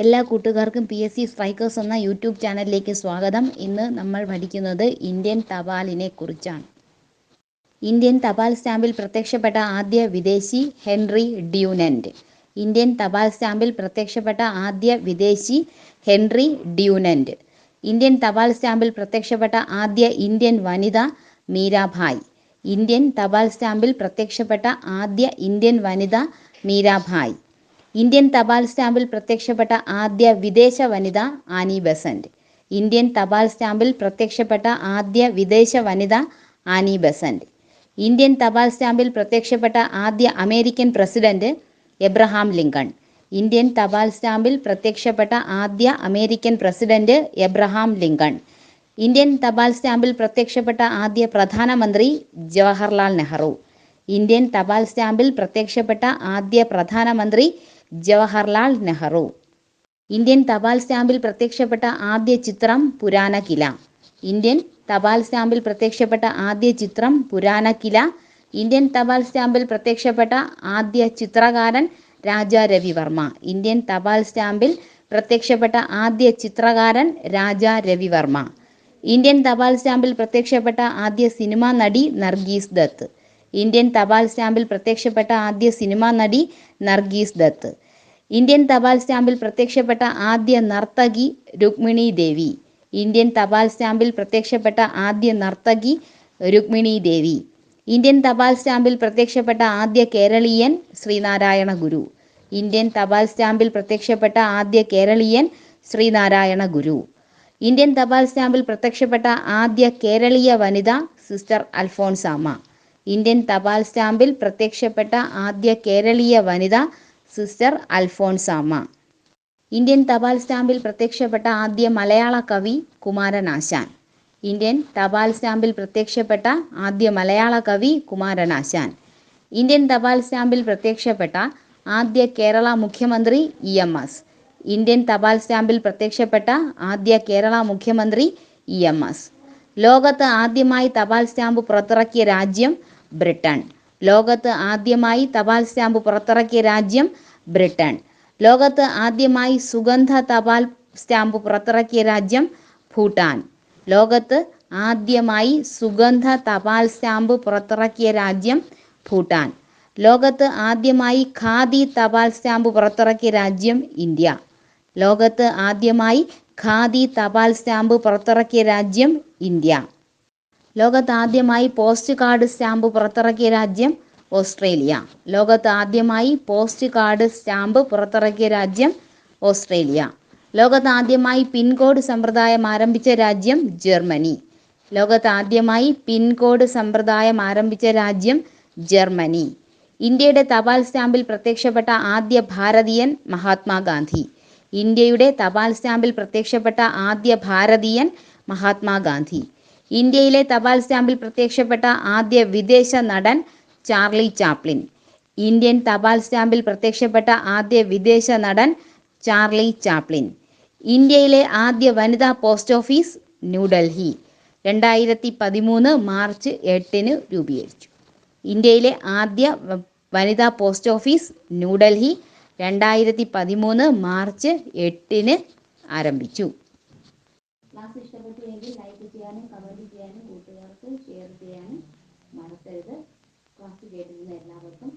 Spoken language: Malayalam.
എല്ലാ കൂട്ടുകാർക്കും PSC സ്ട്രൈക്കേഴ്സ് എന്ന യൂട്യൂബ് ചാനലിലേക്ക് സ്വാഗതം. ഇന്ന് നമ്മൾ പഠിക്കുന്നത് ഇന്ത്യൻ തപാലിനെ കുറിച്ചാണ്. ഇന്ത്യൻ തപാൽ സ്റ്റാമ്പിൽ പ്രത്യക്ഷപ്പെട്ട ആദ്യ വിദേശി ഹെൻറി ഡ്യൂനന്റ്. ഇന്ത്യൻ തപാൽ സ്റ്റാമ്പിൽ പ്രത്യക്ഷപ്പെട്ട ആദ്യ വിദേശി ഹെൻറി ഡ്യൂനന്റ്. ഇന്ത്യൻ തപാൽ സ്റ്റാമ്പിൽ പ്രത്യക്ഷപ്പെട്ട ആദ്യ ഇന്ത്യൻ വനിത മീരാഭായ്. ഇന്ത്യൻ തപാൽ സ്റ്റാമ്പിൽ പ്രത്യക്ഷപ്പെട്ട ആദ്യ ഇന്ത്യൻ വനിത മീരാഭായ്. ഇന്ത്യൻ തപാൽ സ്റ്റാമ്പിൽ പ്രത്യക്ഷപ്പെട്ട ആദ്യ വിദേശ വനിത ആനി ബെസന്റ്. ഇന്ത്യൻ തപാൽ സ്റ്റാമ്പിൽ പ്രത്യക്ഷപ്പെട്ട ആദ്യ വിദേശ വനിത ആനി ബെസന്റ്. ഇന്ത്യൻ തപാൽ സ്റ്റാമ്പിൽ പ്രത്യക്ഷപ്പെട്ട ആദ്യ American president Abraham Lincoln. Indian തപാൽ സ്റ്റാമ്പിൽ പ്രത്യക്ഷപ്പെട്ട ആദ്യ American president Abraham Lincoln. Indian തപാൽ സ്റ്റാമ്പിൽ പ്രത്യക്ഷപ്പെട്ട ആദ്യ പ്രധാനമന്ത്രി ജവഹർലാൽ നെഹ്റു. ഇന്ത്യൻ തപാൽ സ്റ്റാമ്പിൽ പ്രത്യക്ഷപ്പെട്ട ആദ്യ പ്രധാനമന്ത്രി ജവഹർലാൽ നെഹ്റു. ഇന്ത്യൻ തപാൽ സ്റ്റാമ്പിൽ പ്രത്യക്ഷപ്പെട്ട ആദ്യ ചിത്രം പുരാന കില. ഇന്ത്യൻ തപാൽ സ്റ്റാമ്പിൽ പ്രത്യക്ഷപ്പെട്ട ആദ്യ ചിത്രം പുരാന കില. ഇന്ത്യൻ തപാൽ സ്റ്റാമ്പിൽ പ്രത്യക്ഷപ്പെട്ട ആദ്യ ചിത്രകാരൻ രാജാ രവിവർമ്മ. ഇന്ത്യൻ തപാൽ സ്റ്റാമ്പിൽ പ്രത്യക്ഷപ്പെട്ട ആദ്യ ചിത്രകാരൻ രാജാ രവിവർമ്മ. ഇന്ത്യൻ തപാൽ സ്റ്റാമ്പിൽ പ്രത്യക്ഷപ്പെട്ട ആദ്യ സിനിമാ നടി നർഗീസ് ദത്ത്. ഇന്ത്യൻ തപാൽ സ്റ്റാമ്പിൽ പ്രത്യക്ഷപ്പെട്ട ആദ്യ സിനിമാ നടി നർഗീസ് ദത്ത്. ഇന്ത്യൻ തപാൽ സ്റ്റാമ്പിൽ പ്രത്യക്ഷപ്പെട്ട ആദ്യ നർത്തകി രുക്മിണി ദേവി. ഇന്ത്യൻ തപാൽ സ്റ്റാമ്പിൽ പ്രത്യക്ഷപ്പെട്ട ആദ്യ നർത്തകി രുക്മിണി ദേവി. ഇന്ത്യൻ തപാൽ സ്റ്റാമ്പിൽ പ്രത്യക്ഷപ്പെട്ട ആദ്യ കേരളീയൻ ശ്രീനാരായണ ഗുരു. ഇന്ത്യൻ തപാൽ സ്റ്റാമ്പിൽ പ്രത്യക്ഷപ്പെട്ട ആദ്യ കേരളീയൻ ശ്രീനാരായണ ഗുരു. ഇന്ത്യൻ തപാൽ സ്റ്റാമ്പിൽ പ്രത്യക്ഷപ്പെട്ട ആദ്യ കേരളീയ വനിത സിസ്റ്റർ അൽഫോൺസാമ്മ. ഇന്ത്യൻ തപാൽ സ്റ്റാമ്പിൽ പ്രത്യക്ഷപ്പെട്ട ആദ്യ കേരളീയ വനിത സിസ്റ്റർ അൽഫോൺസാമ്മ. ഇന്ത്യൻ തപാൽ സ്റ്റാമ്പിൽ പ്രത്യക്ഷപ്പെട്ട ആദ്യ മലയാള കവി കുമാരനാശാൻ. ഇന്ത്യൻ തപാൽ സ്റ്റാമ്പിൽ പ്രത്യക്ഷപ്പെട്ട ആദ്യ മലയാള കവി കുമാരനാശാൻ. ഇന്ത്യൻ തപാൽ സ്റ്റാമ്പിൽ പ്രത്യക്ഷപ്പെട്ട ആദ്യ കേരള മുഖ്യമന്ത്രി EMS. ഇന്ത്യൻ തപാൽ സ്റ്റാമ്പിൽ പ്രത്യക്ഷപ്പെട്ട ആദ്യ കേരള മുഖ്യമന്ത്രി EMS. ലോകത്ത് ആദ്യമായി തപാൽ സ്റ്റാമ്പ് പുറത്തിറക്കിയ രാജ്യം ബ്രിട്ടൻ. ലോകത്ത് ആദ്യമായി തപാൽ സ്റ്റാമ്പ് പുറത്തിറക്കിയ രാജ്യം ബ്രിട്ടൻ. ലോകത്ത് ആദ്യമായി സുഗന്ധ തപാൽ സ്റ്റാമ്പ് പുറത്തിറക്കിയ രാജ്യം ഭൂട്ടാൻ. ലോകത്ത് ആദ്യമായി സുഗന്ധ തപാൽ സ്റ്റാമ്പ് പുറത്തിറക്കിയ രാജ്യം ഭൂട്ടാൻ. ലോകത്ത് ആദ്യമായി ഖാദി തപാൽ സ്റ്റാമ്പ് പുറത്തിറക്കിയ രാജ്യം ഇന്ത്യ. ലോകത്ത് ആദ്യമായി ഖാദി തപാൽ സ്റ്റാമ്പ് പുറത്തിറക്കിയ രാജ്യം ഇന്ത്യ. ലോകത്ത് ആദ്യമായി പോസ്റ്റ് കാർഡ് സ്റ്റാമ്പ് പുറത്തിറക്കിയ രാജ്യം ഓസ്ട്രേലിയ. ലോകത്ത് ആദ്യമായി പോസ്റ്റ് കാർഡ് സ്റ്റാമ്പ് പുറത്തിറക്കിയ രാജ്യം ഓസ്ട്രേലിയ. ലോകത്ത് ആദ്യമായി പിൻകോഡ് സമ്പ്രദായം ആരംഭിച്ച രാജ്യം ജർമ്മനി. ലോകത്ത് ആദ്യമായി പിൻകോഡ് സമ്പ്രദായം ആരംഭിച്ച രാജ്യം ജർമ്മനി. ഇന്ത്യയുടെ തപാൽ സ്റ്റാമ്പിൽ പ്രത്യക്ഷപ്പെട്ട ആദ്യ ഭാരതീയൻ മഹാത്മാഗാന്ധി. ഇന്ത്യയുടെ തപാൽ സ്റ്റാമ്പിൽ പ്രത്യക്ഷപ്പെട്ട ആദ്യ ഭാരതീയൻ മഹാത്മാഗാന്ധി. ഇന്ത്യയിലെ തപാൽ സ്റ്റാമ്പിൽ പ്രത്യക്ഷപ്പെട്ട ആദ്യ വിദേശ നടൻ ചാർലി ചാപ്ലിൻ. ഇന്ത്യൻ തപാൽ സ്റ്റാമ്പിൽ പ്രത്യക്ഷപ്പെട്ട ആദ്യ വിദേശ നടൻ ചാർലി ചാപ്ലിൻ. ഇന്ത്യയിലെ ആദ്യ വനിതാ പോസ്റ്റ് ഓഫീസ് ന്യൂഡൽഹി 2013 മാർച്ച് 8 രൂപീകരിച്ചു. ഇന്ത്യയിലെ ആദ്യ വനിതാ പോസ്റ്റ് ഓഫീസ് ന്യൂഡൽഹി 2013 മാർച്ച് 8 ആരംഭിച്ചു. ക്ലാസ് ഇഷ്ടപ്പെട്ടുവെങ്കിൽ ലൈക്ക് ചെയ്യാനും കമൻറ്റ് ചെയ്യാനും കൂട്ടുകാർക്ക് ഷെയർ ചെയ്യാനും മറക്കരുത്. ക്ലാസ് കേട്ടിരുന്ന എല്ലാവർക്കും